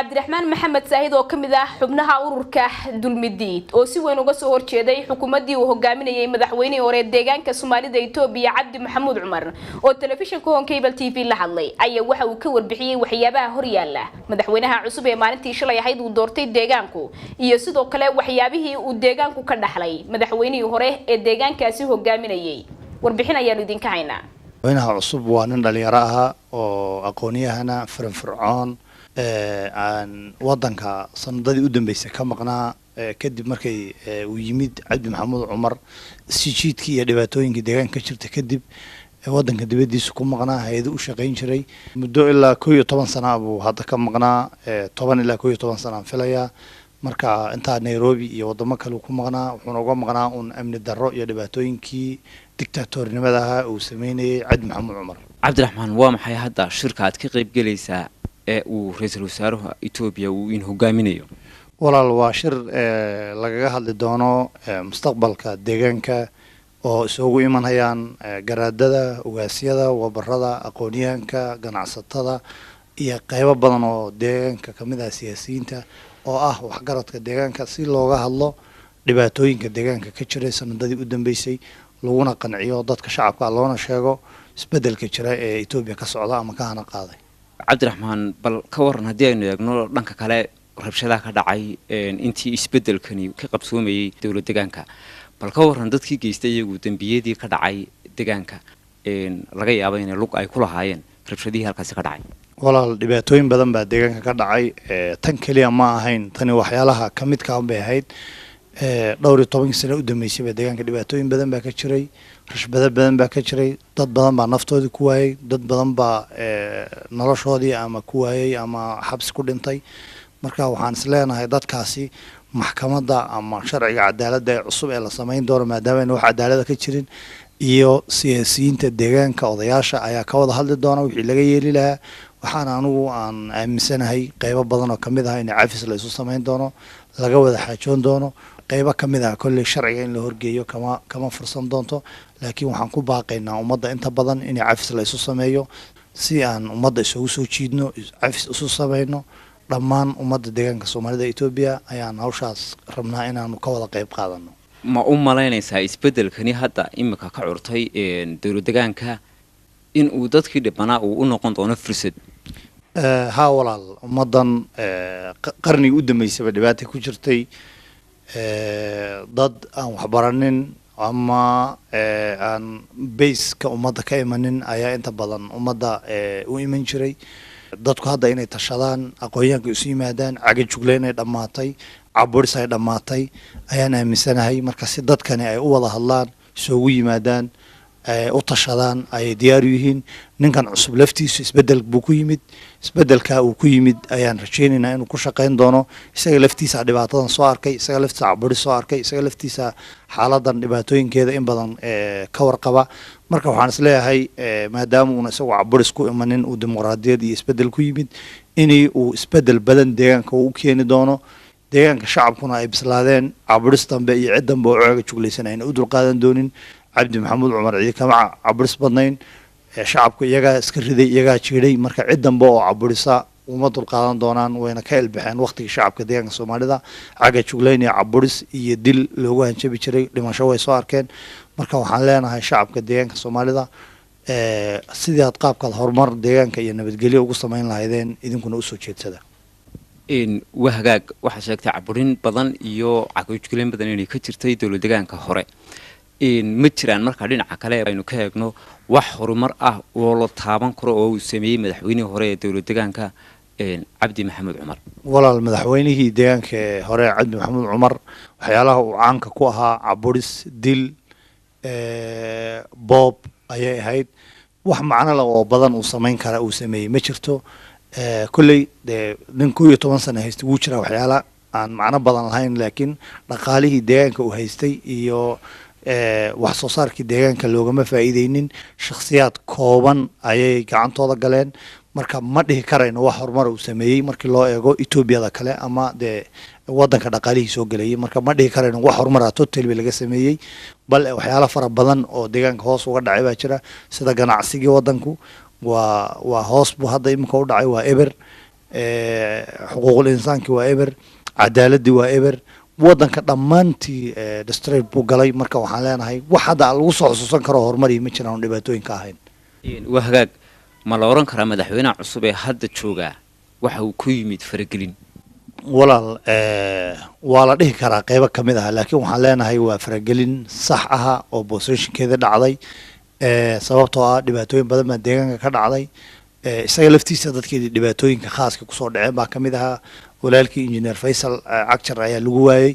Cabdiraxmaan Maxamed Saahid oo kamid ah xubnaha ururka Dulmidiid oo si weyn uga soo horjeeday xukuumadii uu hogaaminayay madaxweynihii hore deegaanka Soomaalida Itoobiya Cabdi Maxamuud Cumar oo telefishinka Cable TV la hadlay ayaa waxa uu ka warbixiyay waxyaabaha horyaala madaxweynaha cusub ee maalintii shalay ahayd uu doortay deegaanku iyo sidoo kale waxyaabihii uu deegaanku ka dhaxlay madaxweynihii hore ee deegaankaasi hogaaminayay warbixin ayaan idinka haynaa. madaxweynaha cusub waa nin dhalinyaro ah oo aqooniyahana firfircoon aan wadanka sanadadii u dambeysay ka maqnaa kadib markay uu yimid Cabdi Maxamuud Cumar sijiidkii iyo dhibaatooyinkii deegaanka ka jirtay kadib wadanka dibadiisa ku maqnaa hay'ado u shaqeyn jiray muddo ilaa 11 sano buu hadda ka maqnaa 10 ilaa 11 sano filaya marka inta Nairobi iyo wadamo kale ku maqnaa wuxuu uga maqnaa un amni darro iyo dhibaatooyinkii dictatornimada uu sameeyay Cabdi Maxamuud Cumar. Cabdiraxmaan waa maxay hadda shirkaad ka qayb galaysaa uu ra'iisul wasaaraha Itoobiya uu in hogaaminayo? walaal waa shir lagaga hadli doono mustaqbalka deegaanka oo isugu imanayaan garaadada ugaasiyada wabarada aqooniyahanka ganacsatada iyo qaybo badan oo deegaanka kamid ah siyaasiyiinta oo ah waxgaradka deegaanka si looga hadlo dhibaatooyinka deegaanka ka jira sanadadii u dambeysay laguna qanciyo dadka shacabka loona sheego isbedelka jira ee Itoobiya ka socda ama ka hana qaaday. Cabdiraxmaan bal ka waran hadii aynu eegno dhanka kale rabshadaha ka dhacay intii isbedelkani ka qabsoomayay dawladda deegaanka bal ka waran dadkii geystay iyagu dambiyadii ka dhacay deegaanka laga yaabo in lug ay ku lahaayeen rabshadihii halkaas ka dhacay. walaal dhibaatooyin badan baa deegaanka ka dhacay tan kaliya ma ahayn tani waxyaalaha kamid ka ahayd dhowr iyo 10 sano u dambeysay deegaanka dhibaatooyin badan baa ka jiray rashbada badan baa ka jiray dad badan baa naftoodii ku waayay dad badan baa noloshoodii ama ku waayay ama xabsi ku dhintay marka waxaan isleenahay dadkaasi maxkamadda ama sharciga cadaaladda ee cusub ee la sameyn doono maadaama wax cadaalad ka jirin iyo siyaasiyiinta deegaanka odayaasha ayaa ka wada hadli doona wixii laga yeeli lahaa waxaan anigu aan aaminsanahay qaybo badan oo kamid ah in cafis la isu sameyn doono laga wada xaajoon doono qaybo kamid ah kulli sharciga in la horgeeyo kama fursan doonto laakiin waxaan ku baaqaynaa ummadda inta badan in cafis la isu sameeyo si aan ummadda isugu soo jiidno cafis isu sameeyno dhammaan ummadda deegaanka Soomaalida Itoobiya ayaan hawshaas rabnaa inaanu ka wada qayb qaadano. ma u malaynaysaa isbedelkani hadda imika ka curtay dawladda deegaanka in uu dadkii dhibanaa uu u noqon doono fursad? ها walaal ummadan qarniga u dambeysay dhibaato ku jirtay dad aan wax baranin ama aan base ka ummadda ka imanin ayaa inta badan ummadda u iman jiray dadku hadda inay tashadaan aqoonyahanka isu yimaadaan caga jugleen ay dhamaatay caburis ay dhamaatay ayaan aaminsanahay marka si dadkani ay u wada hadlaan isugu yimaadaan u tashadaan ay diyaar yihiin ninkan cusub laftiisu isbedel buu ku yimid isbedelka uu ku yimid ayaan rajaynaynaa inuu ku shaqeyn doono isaga laftiisa dhibaatadan soo arkay isaga laftiisa caburis soo arkay isaga laftiisa xaaladan dhibaatooyinkeeda in badan ka warqaba marka waxaan isleeyahay maadaama uu isagu caburis ku imanin uu dimuqraadiyad iyo isbedel ku yimid inii uu isbedel badan deegaanka uu keeni doono deegaanka shacabkuna ay bislaadeen caburis dambe iyo cid dambe oo caaga juglaysanayna u dulqaadan doonin Cabdi Maxamuud Cumar ciid kama caburis badnayn shacabku iyaga iska riday iyaga jiiday marka cid dambe oo caburisa uma dulqaadan doonaan wayna ka ilbaxeen waqtiga shacabka deegaanka Soomaalida caaga juglayn iyo caburis iyo dil loogu hanjabi jiray dhimasho way soo arkeen marka waxaan leenahay shacabka deegaanka Soomaalida sidii aad qaabka horumar deegaanka iyo nabadgelyo ugu sameyn lahaydeen idinkuna u soo jeedsada wahagaag waxa sheegtay caburin badan iyo caaga juglayn badan inay ka jirtay dawladda deegaanka hore ma jiraan marka dhinaca kale aynu ka eegno wax horumar ah oo la taaban karo oo uu sameeyay madaxweynihii hore ee dawladda deegaanka Cabdi Maxamuud Cumar. walaal madaxweynihii deegaanka hore Cabdi Maxamuud Cumar waxyaalaha uu caanka ku ahaa caburis dil bob ayay ahayd wax macno leh oo badan uu sameyn kara uu sameeyay ma jirto kulli nin 11 sano haystay wuu jira waxyaalaha aan macno badan lahayn laakiin dhaqaalihii deegaanka uu haystay iyo wax soo saarkii deegaanka loogama faa'iideynin shakhsiyaad kooban ayay gacantooda galeen marka ma dhihi karayno wax horumar uu sameeyay markii loo eego Itoobiyada kale ama wadanka dhaqaalihiisa soo galay marka ma dhihi karayno wax horumar ah total laga sameeyay bal waxyaalo fara badan oo deegaanka hoos uga dhacay baa jira sida ganacsiga wadanku waa hoos buu hadda imika u dhacay waa eber xuquuqul insaanki waa eber cadaaladii waa eber waddanka dhammaantii distrayt buu galay marka waxaan leenahay wax hadda lagu soo xusuusan karo horumar iyo ma jiraan oo dhibaatooyinka ahayn waa hagaag ma la oran karaa madaxweynaha cusub ee hadda joogaa waxa uu ku yimid faragelin walaal waa la dhihi karaa qaybo ka mid ah laakiin waxaan leenahay waa faragelin sax aha oo positionkeeda dhacday sababtoo ah dhibaatooyin badan baa deegaanka ka dhacday isaga laftiisa dadkii dhibaatooyinka khaaska kusoo dhaceen baa ka mid ahaa walaalkii engineer Faisal Cagjar ayaa lagu waayay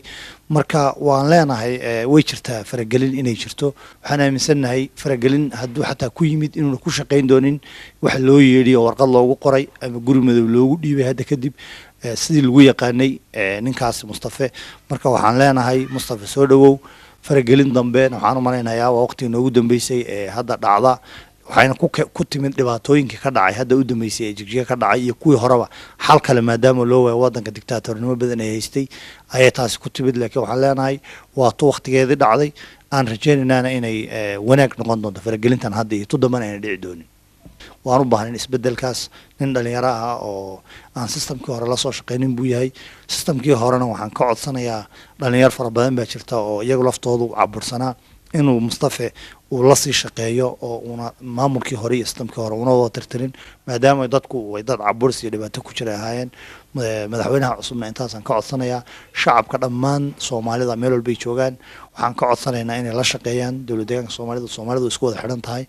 marka waan leenahay way jirtaa faragelin inay jirto waxaan aaminsanahay faragelin hadduu xataa ku yimid inuu ku shaqayn doonin wax loo yeedhiyo warqad loogu qoray ama guri madow loogu dhiibay hadda kadib sidii lagu yaqaanay ninkaas Mustafa marka waxaan leenahay Mustafa soo dhawow faragelin dambe waxaan u maleynayaa waa waqti noogu dambeysay hadda dhacda waxayna ku timid dhibaatooyinka ka dhacay hadda u dambeysay ee jigjiga ka dhacay iyo kuwii horeba xal kale maadaama loo waayo waddanka dictatornimo badan ay haystay ayay taasi ku timid laakiin waxaan leenahay waa tu waqtigeedii dhacday aan rajaynaynaa inay wanaag noqon doonto faragelintan hadda iyo tu dambana ayna dhici doonin waan u baahnayn isbedelkaas nin dhalinyaro ah oo aan systemkii hore la soo shaqaynin buu yahay systemkii horena waxaan ka codsanayaa dhalinyaro fara badan baa jirta oo iyagu laftoodu cabursanaa inuu Mustafa uu la sii shaqeeyo oo una maamulkii hore iyo systemkii hore una wada tirtirin maadaama dadku way dad caburis iyo dhibaato ku jira ahaayeen madaxweynaha cusubna intaasan ka codsanayaa shacabka dhammaan Soomaalida meel walba ay joogaan waxaan ka codsanaynaa inay la shaqeeyaan dowladda Soomaalidu isku wada xidhan tahay